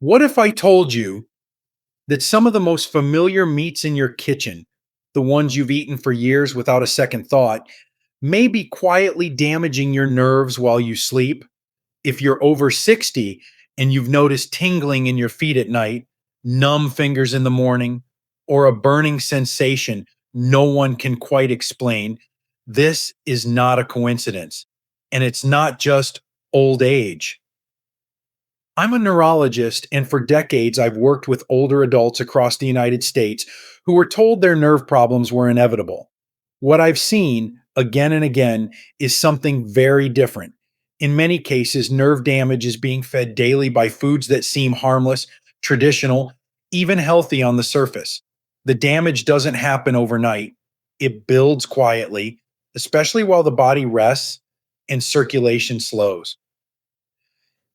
What if I told you that some of the most familiar meats in your kitchen, the ones you've eaten for years without a second thought, may be quietly damaging your nerves while you sleep? If you're over 60 and you've noticed tingling in your feet at night, numb fingers in the morning, or a burning sensation no one can quite explain, this is not a coincidence. And it's not just old age. I'm a neurologist, and for decades, I've worked with older adults across the United States who were told their nerve problems were inevitable. What I've seen again and again is something very different. In many cases, nerve damage is being fed daily by foods that seem harmless, traditional, even healthy on the surface. The damage doesn't happen overnight, it builds quietly, especially while the body rests and circulation slows.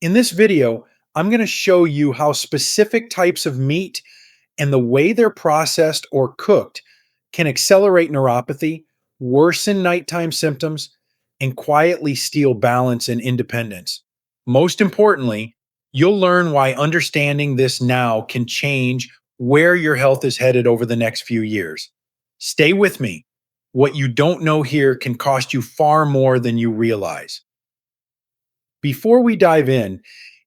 In this video, I'm going to show you how specific types of meat and the way they're processed or cooked can accelerate neuropathy, worsen nighttime symptoms, and quietly steal balance and independence. Most importantly, you'll learn why understanding this now can change where your health is headed over the next few years. Stay with me. What you don't know here can cost you far more than you realize. Before we dive in,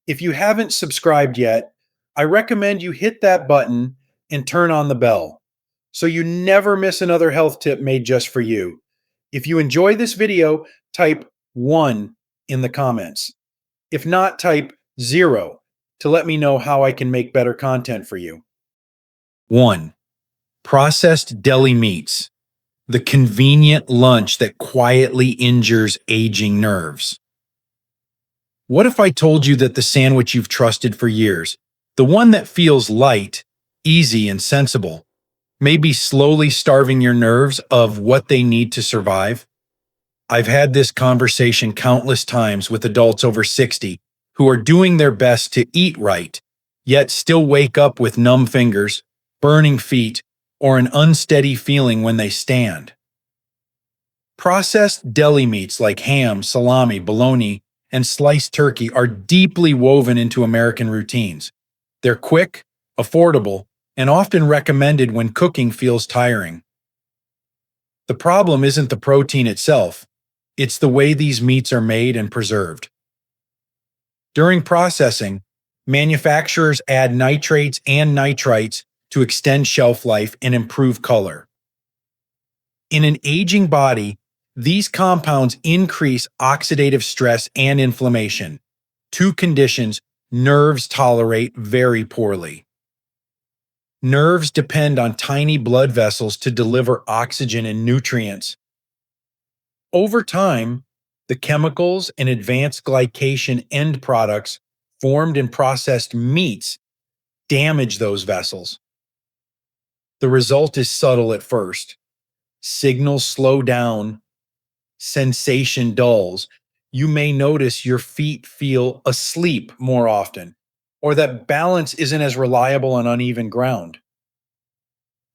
if you haven't subscribed yet, I recommend you hit that button and turn on the bell so you never miss another health tip made just for you. If you enjoy this video, type 1 in the comments. If not, type 0 to let me know how I can make better content for you. 1. Processed deli meats, the convenient lunch that quietly injures aging nerves. What if I told you that the sandwich you've trusted for years, the one that feels light, easy, and sensible, may be slowly starving your nerves of what they need to survive? I've had this conversation countless times with adults over 60 who are doing their best to eat right, yet still wake up with numb fingers, burning feet, or an unsteady feeling when they stand. Processed deli meats like ham, salami, bologna, and sliced turkey are deeply woven into American routines. They're quick, affordable, and often recommended when cooking feels tiring. The problem isn't the protein itself, it's the way these meats are made and preserved. During processing, manufacturers add nitrates and nitrites to extend shelf life and improve color. In an aging body, these compounds increase oxidative stress and inflammation, two conditions nerves tolerate very poorly. Nerves depend on tiny blood vessels to deliver oxygen and nutrients. Over time, the chemicals and advanced glycation end products formed in processed meats damage those vessels. The result is subtle at first. Signals slow down, sensation dulls. You may notice your feet feel asleep more often, or that balance isn't as reliable on uneven ground.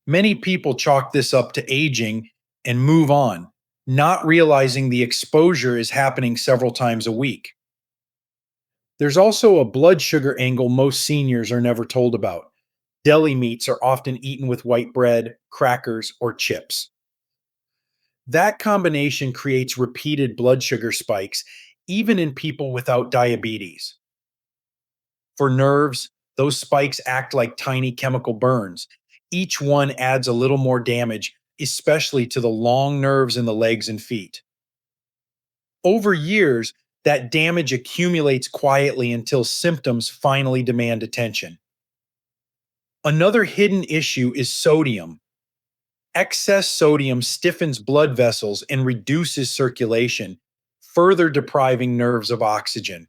Many people chalk this up to aging and move on, not realizing the exposure is happening several times a week. There's also a blood sugar angle most seniors are never told about. Deli meats are often eaten with white bread, crackers, or chips. That combination creates repeated blood sugar spikes, even in people without diabetes. For nerves, those spikes act like tiny chemical burns. Each one adds a little more damage, especially to the long nerves in the legs and feet. Over years, that damage accumulates quietly until symptoms finally demand attention. Another hidden issue is sodium. Excess sodium stiffens blood vessels and reduces circulation, further depriving nerves of oxygen.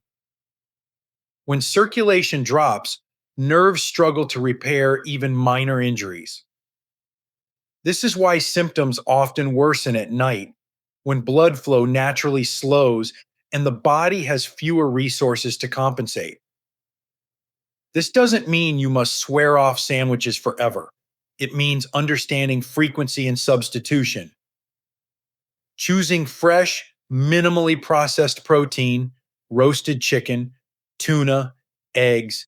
When circulation drops, nerves struggle to repair even minor injuries. This is why symptoms often worsen at night, when blood flow naturally slows and the body has fewer resources to compensate. This doesn't mean you must swear off sandwiches forever. It means understanding frequency and substitution. Choosing fresh, minimally processed protein, roasted chicken, tuna, eggs,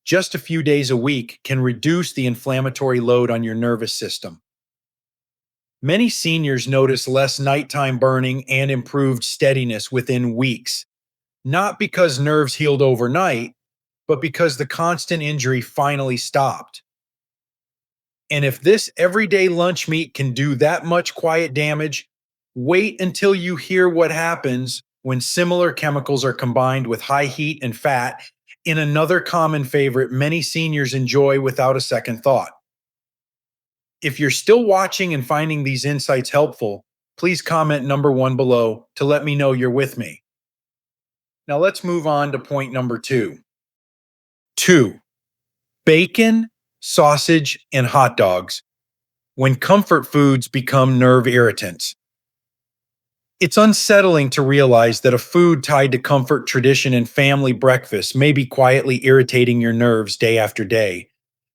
just a few days a week can reduce the inflammatory load on your nervous system. Many seniors notice less nighttime burning and improved steadiness within weeks, not because nerves healed overnight, but because the constant injury finally stopped. And if this everyday lunch meat can do that much quiet damage, wait until you hear what happens when similar chemicals are combined with high heat and fat in another common favorite many seniors enjoy without a second thought. If you're still watching and finding these insights helpful, please comment number 1 below to let me know you're with me. Now let's move on to point number 2. 2. Bacon, sausage, and hot dogs when comfort foods become nerve irritants. It's unsettling to realize that a food tied to comfort, tradition, and family breakfast may be quietly irritating your nerves day after day.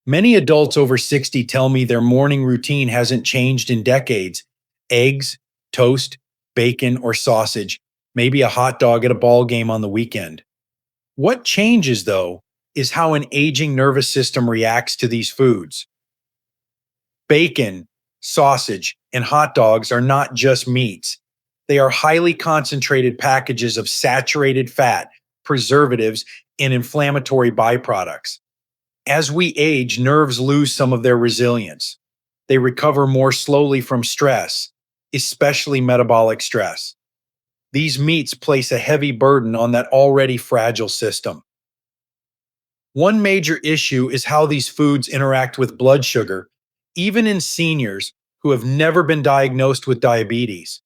Many adults over 60 tell me their morning routine hasn't changed in decades. Eggs, toast, bacon, or sausage, maybe a hot dog at a ball game on the weekend. What changes, though, is how an aging nervous system reacts to these foods. Bacon, sausage, and hot dogs are not just meats. They are highly concentrated packages of saturated fat, preservatives, and inflammatory byproducts. As we age, nerves lose some of their resilience. They recover more slowly from stress, especially metabolic stress. These meats place a heavy burden on that already fragile system. One major issue is how these foods interact with blood sugar, even in seniors who have never been diagnosed with diabetes.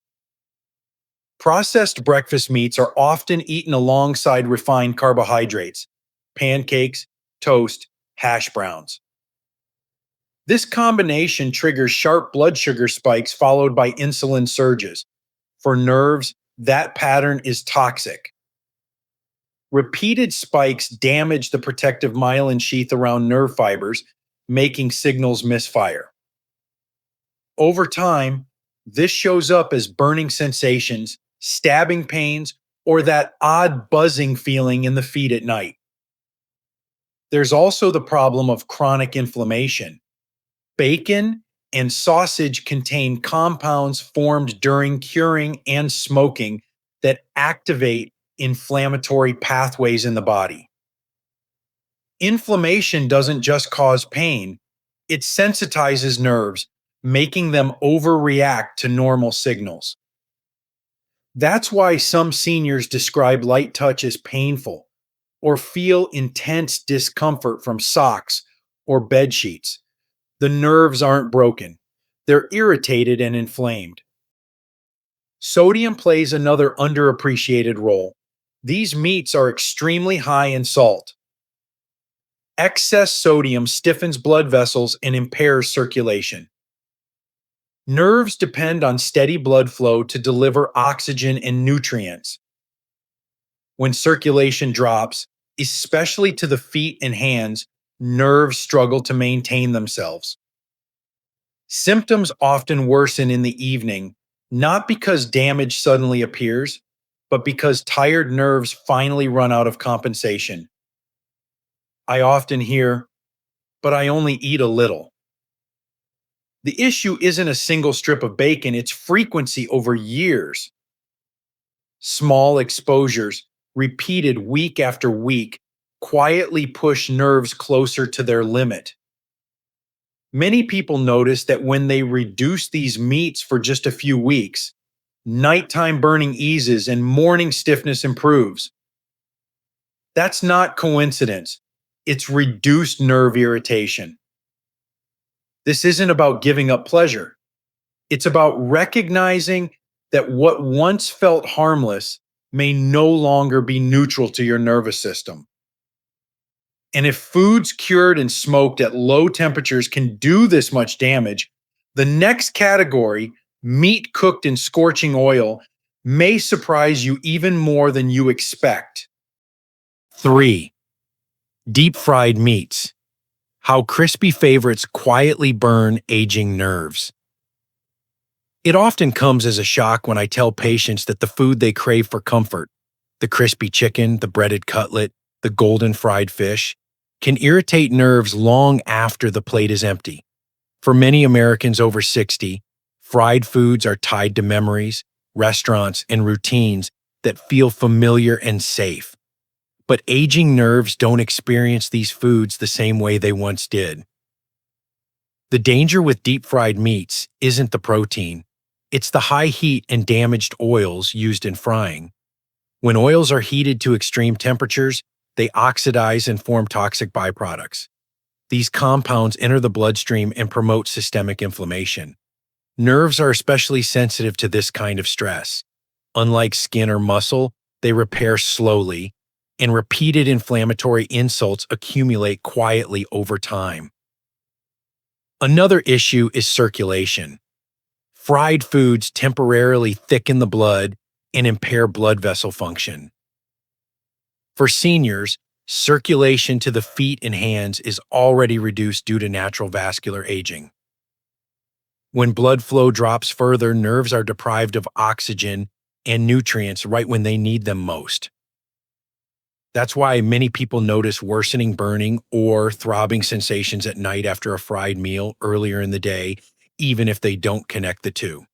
Processed breakfast meats are often eaten alongside refined carbohydrates, pancakes, toast, hash browns. This combination triggers sharp blood sugar spikes followed by insulin surges. For nerves, that pattern is toxic. Repeated spikes damage the protective myelin sheath around nerve fibers, making signals misfire. Over time, this shows up as burning sensations, stabbing pains, or that odd buzzing feeling in the feet at night. There's also the problem of chronic inflammation. Bacon and sausage contain compounds formed during curing and smoking that activate inflammatory pathways in the body. Inflammation doesn't just cause pain, it sensitizes nerves, making them overreact to normal signals. That's why some seniors describe light touch as painful or feel intense discomfort from socks or bed sheets. The nerves aren't broken, they're irritated and inflamed. Sodium plays another underappreciated role. These meats are extremely high in salt. Excess sodium stiffens blood vessels and impairs circulation. Nerves depend on steady blood flow to deliver oxygen and nutrients. When circulation drops, especially to the feet and hands, nerves struggle to maintain themselves. Symptoms often worsen in the evening, not because damage suddenly appears, but because tired nerves finally run out of compensation. I often hear, "But I only eat a little." The issue isn't a single strip of bacon, it's frequency over years. Small exposures, repeated week after week, quietly push nerves closer to their limit. Many people notice that when they reduce these meats for just a few weeks, nighttime burning eases and morning stiffness improves. That's not coincidence. It's reduced nerve irritation. This isn't about giving up pleasure. It's about recognizing that what once felt harmless may no longer be neutral to your nervous system. And if foods cured and smoked at low temperatures can do this much damage, the next category, meat cooked in scorching oil, may surprise you even more than you expect. 3. Deep fried meats. How crispy favorites quietly burn aging nerves. It often comes as a shock when I tell patients that the food they crave for comfort, the crispy chicken, the breaded cutlet, the golden fried fish, can irritate nerves long after the plate is empty. For many Americans over 60, fried foods are tied to memories, restaurants, and routines that feel familiar and safe. But aging nerves don't experience these foods the same way they once did. The danger with deep-fried meats isn't the protein, it's the high heat and damaged oils used in frying. When oils are heated to extreme temperatures, they oxidize and form toxic byproducts. These compounds enter the bloodstream and promote systemic inflammation. Nerves are especially sensitive to this kind of stress. Unlike skin or muscle, they repair slowly, and repeated inflammatory insults accumulate quietly over time. Another issue is circulation. Fried foods temporarily thicken the blood and impair blood vessel function. For seniors, circulation to the feet and hands is already reduced due to natural vascular aging. When blood flow drops further, nerves are deprived of oxygen and nutrients right when they need them most. That's why many people notice worsening burning or throbbing sensations at night after a fried meal earlier in the day, even if they don't connect the two.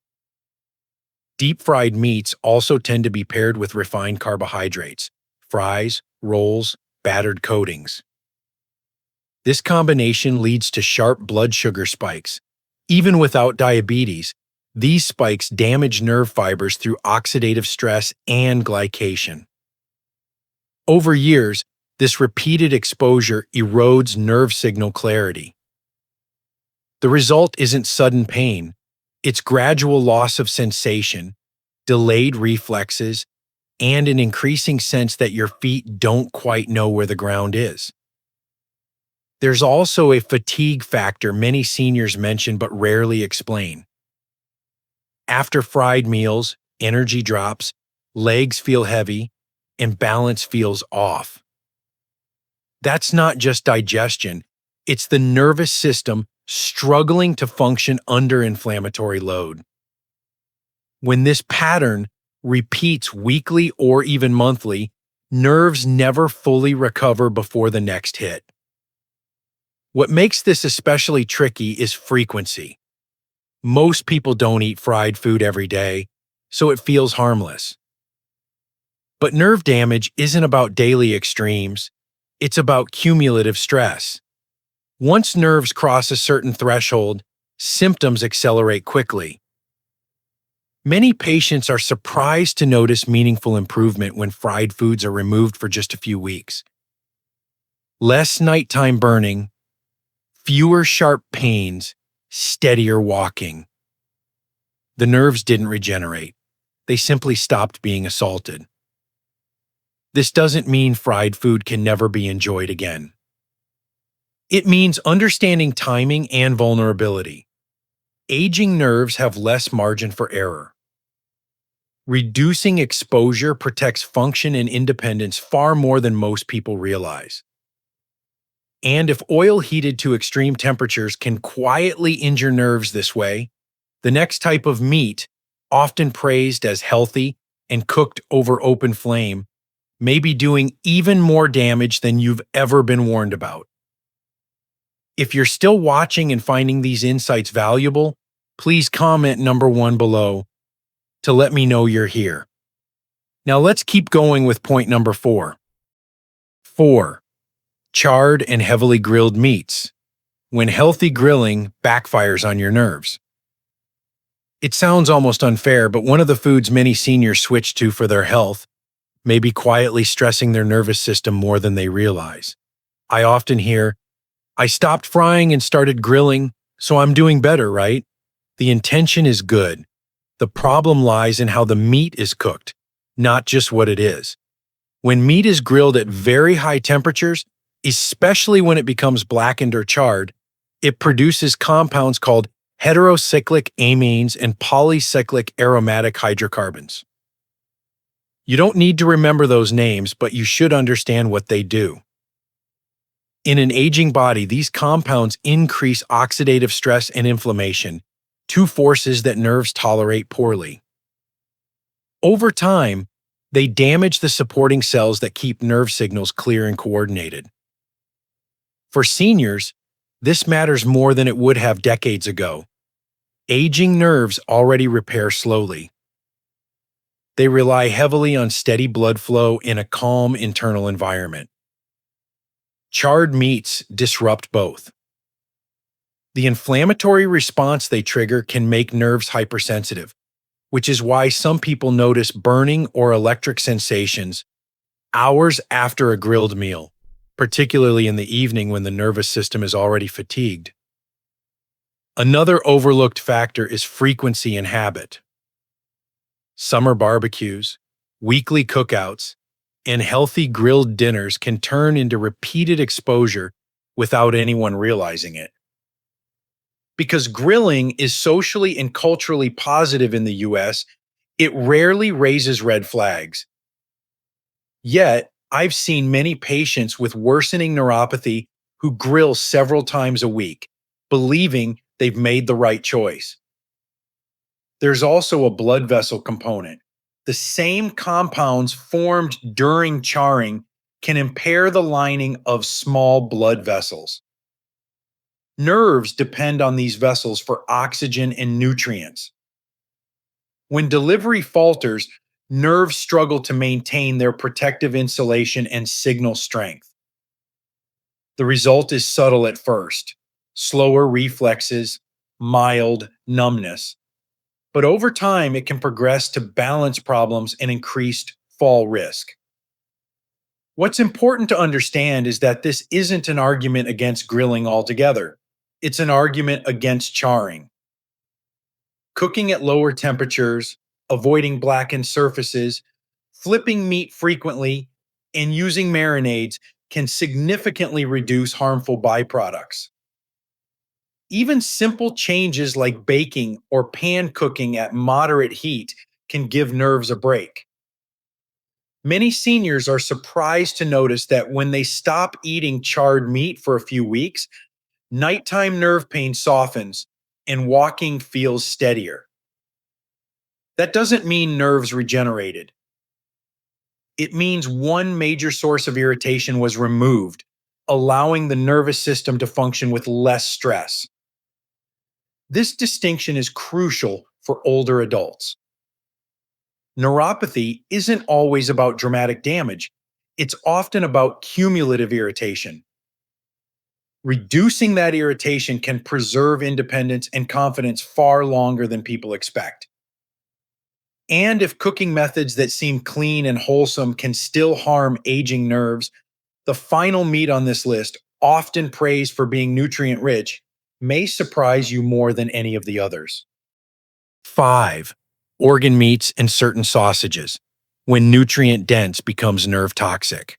Deep-fried meats also tend to be paired with refined carbohydrates, fries, rolls, battered coatings. This combination leads to sharp blood sugar spikes. Even without diabetes, these spikes damage nerve fibers through oxidative stress and glycation. Over years, this repeated exposure erodes nerve signal clarity. The result isn't sudden pain, it's gradual loss of sensation, delayed reflexes, and an increasing sense that your feet don't quite know where the ground is. There's also a fatigue factor many seniors mention but rarely explain. After fried meals, energy drops, legs feel heavy, and balance feels off. That's not just digestion, it's the nervous system struggling to function under inflammatory load. When this pattern repeats weekly or even monthly, nerves never fully recover before the next hit. What makes this especially tricky is frequency. Most people don't eat fried food every day, so it feels harmless. But nerve damage isn't about daily extremes, it's about cumulative stress. Once nerves cross a certain threshold, symptoms accelerate quickly. Many patients are surprised to notice meaningful improvement when fried foods are removed for just a few weeks. Less nighttime burning, fewer sharp pains, steadier walking. The nerves didn't regenerate. They simply stopped being assaulted. This doesn't mean fried food can never be enjoyed again. It means understanding timing and vulnerability. Aging nerves have less margin for error. Reducing exposure protects function and independence far more than most people realize. And if oil heated to extreme temperatures can quietly injure nerves this way, the next type of meat, often praised as healthy and cooked over open flame, may be doing even more damage than you've ever been warned about. If you're still watching and finding these insights valuable, please comment number 1 below to let me know you're here. Now let's keep going with point number 4. 4. Charred and heavily grilled meats. When healthy grilling backfires on your nerves. It sounds almost unfair, but one of the foods many seniors switch to for their health may be quietly stressing their nervous system more than they realize. I often hear, "I stopped frying and started grilling, so I'm doing better, right?" The intention is good. The problem lies in how the meat is cooked, not just what it is. When meat is grilled at very high temperatures, especially when it becomes blackened or charred, it produces compounds called heterocyclic amines and polycyclic aromatic hydrocarbons. You don't need to remember those names, but you should understand what they do. In an aging body, these compounds increase oxidative stress and inflammation, two forces that nerves tolerate poorly. Over time, they damage the supporting cells that keep nerve signals clear and coordinated. For seniors, this matters more than it would have decades ago. Aging nerves already repair slowly. They rely heavily on steady blood flow in a calm internal environment. Charred meats disrupt both. The inflammatory response they trigger can make nerves hypersensitive, which is why some people notice burning or electric sensations hours after a grilled meal, particularly in the evening when the nervous system is already fatigued. Another overlooked factor is frequency and habit. Summer barbecues, weekly cookouts, and healthy grilled dinners can turn into repeated exposure without anyone realizing it. Because grilling is socially and culturally positive in the US, it rarely raises red flags. Yet, I've seen many patients with worsening neuropathy who grill several times a week, believing they've made the right choice. There's also a blood vessel component. The same compounds formed during charring can impair the lining of small blood vessels. Nerves depend on these vessels for oxygen and nutrients. When delivery falters, nerves struggle to maintain their protective insulation and signal strength. The result is subtle at first: slower reflexes, mild numbness. But over time, it can progress to balance problems and increased fall risk. What's important to understand is that this isn't an argument against grilling altogether. It's an argument against charring. Cooking at lower temperatures, avoiding blackened surfaces, flipping meat frequently, and using marinades can significantly reduce harmful byproducts. Even simple changes like baking or pan cooking at moderate heat can give nerves a break. Many seniors are surprised to notice that when they stop eating charred meat for a few weeks, nighttime nerve pain softens and walking feels steadier. That doesn't mean nerves regenerated. It means one major source of irritation was removed, allowing the nervous system to function with less stress. This distinction is crucial for older adults. Neuropathy isn't always about dramatic damage. It's often about cumulative irritation. Reducing that irritation can preserve independence and confidence far longer than people expect. And if cooking methods that seem clean and wholesome can still harm aging nerves, the final meat on this list, often praised for being nutrient rich, may surprise you more than any of the others. 5. Organ meats and certain sausages, when nutrient dense becomes nerve toxic.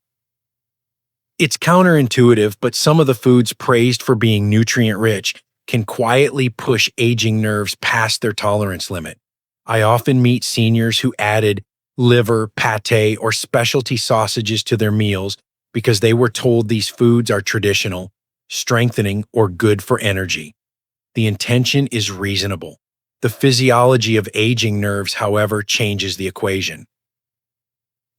It's counterintuitive, but some of the foods praised for being nutrient rich can quietly push aging nerves past their tolerance limit. I often meet seniors who added liver, pate, or specialty sausages to their meals because they were told these foods are traditional, strengthening, or good for energy. The intention is reasonable. The physiology of aging nerves, however, changes the equation.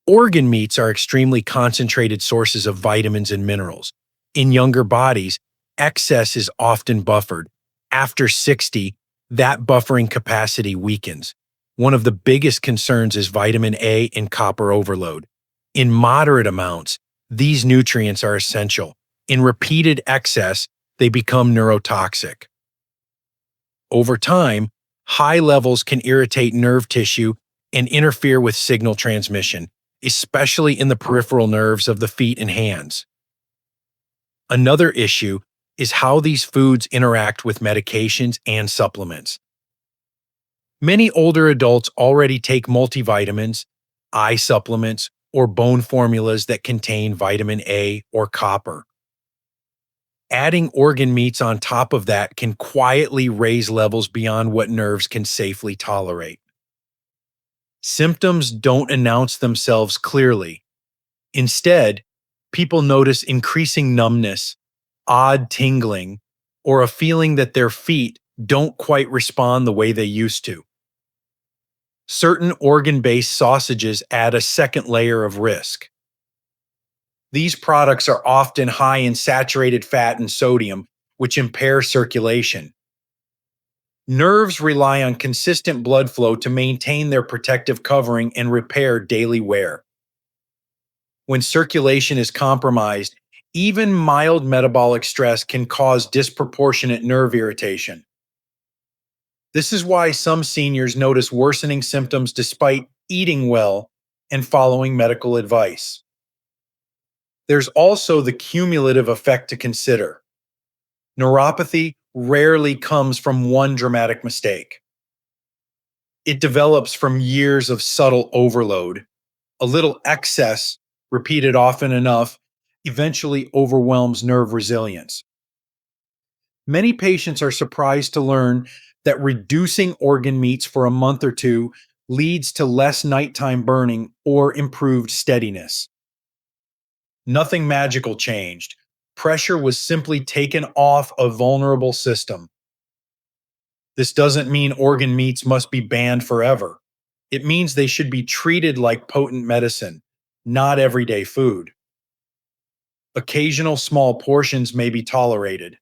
Organ meats are extremely concentrated sources of vitamins and minerals. In younger bodies, excess is often buffered. After 60, that buffering capacity weakens. One of the biggest concerns is vitamin A and copper overload. In moderate amounts, these nutrients are essential. In repeated excess, they become neurotoxic. Over time, high levels can irritate nerve tissue and interfere with signal transmission, especially in the peripheral nerves of the feet and hands. Another issue is how these foods interact with medications and supplements. Many older adults already take multivitamins, eye supplements, or bone formulas that contain vitamin A or copper. Adding organ meats on top of that can quietly raise levels beyond what nerves can safely tolerate. Symptoms don't announce themselves clearly. Instead, people notice increasing numbness, odd tingling, or a feeling that their feet don't quite respond the way they used to. Certain organ-based sausages add a second layer of risk. These products are often high in saturated fat and sodium, which impair circulation. Nerves rely on consistent blood flow to maintain their protective covering and repair daily wear. When circulation is compromised, even mild metabolic stress can cause disproportionate nerve irritation. This is why some seniors notice worsening symptoms despite eating well and following medical advice. There's also the cumulative effect to consider. Neuropathy rarely comes from one dramatic mistake. It develops from years of subtle overload. A little excess, repeated often enough, eventually overwhelms nerve resilience. Many patients are surprised to learn that reducing organ meats for a month or two leads to less nighttime burning or improved steadiness. Nothing magical changed. Pressure was simply taken off a vulnerable system. This doesn't mean organ meats must be banned forever. It means they should be treated like potent medicine, not everyday food. Occasional small portions may be tolerated.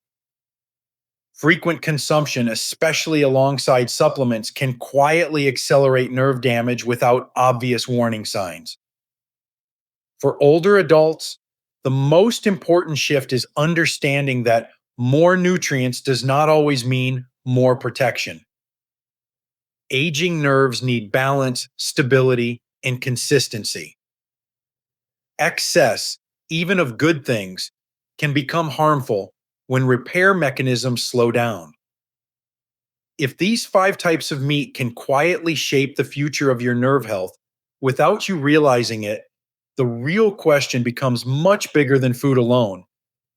Frequent consumption, especially alongside supplements, can quietly accelerate nerve damage without obvious warning signs. For older adults, the most important shift is understanding that more nutrients does not always mean more protection. Aging nerves need balance, stability, and consistency. Excess, even of good things, can become harmful when repair mechanisms slow down. If these 5 types of meat can quietly shape the future of your nerve health without you realizing it, the real question becomes much bigger than food alone.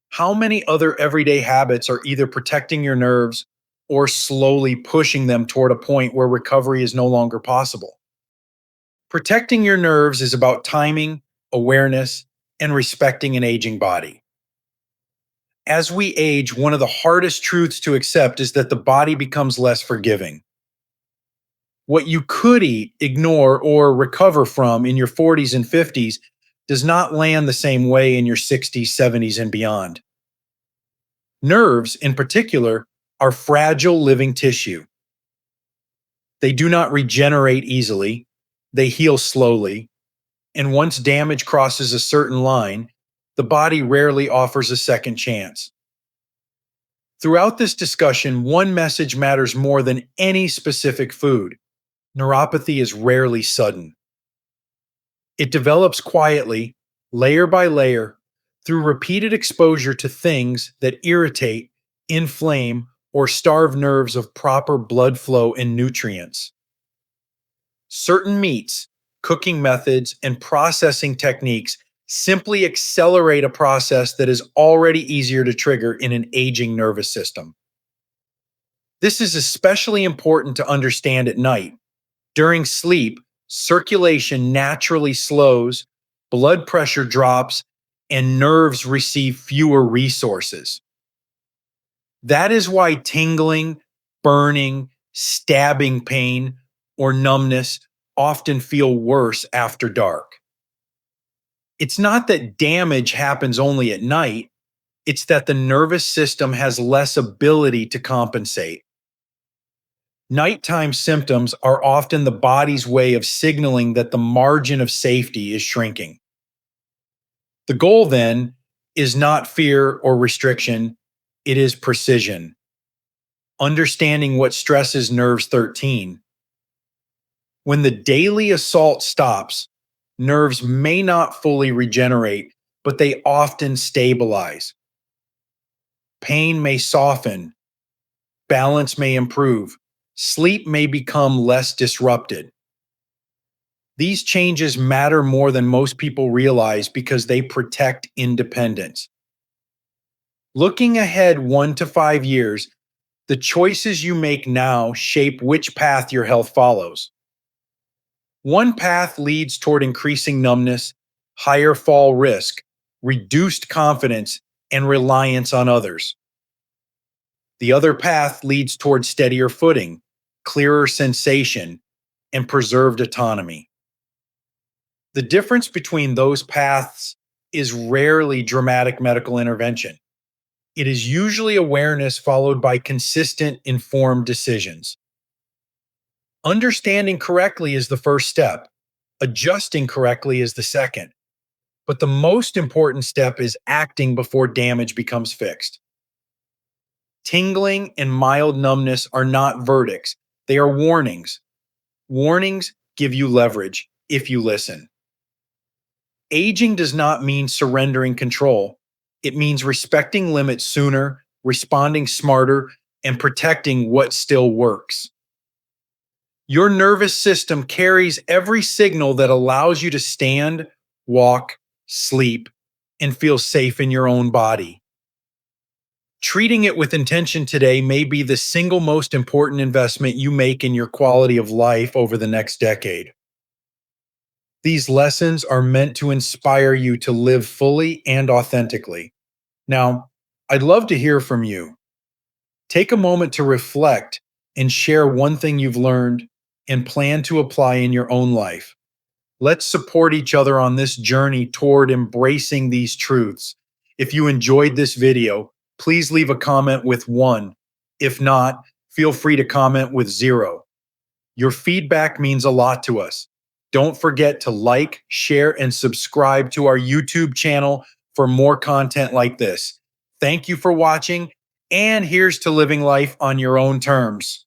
How many other everyday habits are either protecting your nerves or slowly pushing them toward a point where recovery is no longer possible? Protecting your nerves is about timing, awareness, and respecting an aging body. As we age, one of the hardest truths to accept is that the body becomes less forgiving. What you could eat, ignore, or recover from in your 40s and 50s does not land the same way in your 60s, 70s, and beyond. Nerves, in particular, are fragile living tissue. They do not regenerate easily, they heal slowly, and once damage crosses a certain line, the body rarely offers a second chance. Throughout this discussion, one message matters more than any specific food. Neuropathy is rarely sudden. It develops quietly, layer by layer, through repeated exposure to things that irritate, inflame, or starve nerves of proper blood flow and nutrients. Certain meats, cooking methods, and processing techniques simply accelerate a process that is already easier to trigger in an aging nervous system. This is especially important to understand at night. During sleep, circulation naturally slows, blood pressure drops, and nerves receive fewer resources. That is why tingling, burning, stabbing pain, or numbness often feel worse after dark. It's not that damage happens only at night, it's that the nervous system has less ability to compensate. Nighttime symptoms are often the body's way of signaling that the margin of safety is shrinking. The goal, then, is not fear or restriction, it is precision. Understanding what stresses nerves 13. When the daily assault stops, nerves may not fully regenerate, but they often stabilize. Pain may soften, balance may improve, sleep may become less disrupted. These changes matter more than most people realize because they protect independence. Looking ahead 1 to 5 years, the choices you make now shape which path your health follows. One path leads toward increasing numbness, higher fall risk, reduced confidence, and reliance on others. The other path leads toward steadier footing, clearer sensation, and preserved autonomy. The difference between those paths is rarely dramatic medical intervention. It is usually awareness followed by consistent, informed decisions. Understanding correctly is the first step, adjusting correctly is the second. But the most important step is acting before damage becomes fixed. Tingling and mild numbness are not verdicts, they are warnings. Warnings give you leverage if you listen. Aging does not mean surrendering control. It means respecting limits sooner, responding smarter, and protecting what still works. Your nervous system carries every signal that allows you to stand, walk, sleep, and feel safe in your own body. Treating it with intention today may be the single most important investment you make in your quality of life over the next decade. These lessons are meant to inspire you to live fully and authentically. Now, I'd love to hear from you. Take a moment to reflect and share one thing you've learned and plan to apply in your own life. Let's support each other on this journey toward embracing these truths. If you enjoyed this video, please leave a comment with 1. If not, feel free to comment with 0. Your feedback means a lot to us. Don't forget to like, share, and subscribe to our YouTube channel for more content like this. Thank you for watching, and here's to living life on your own terms.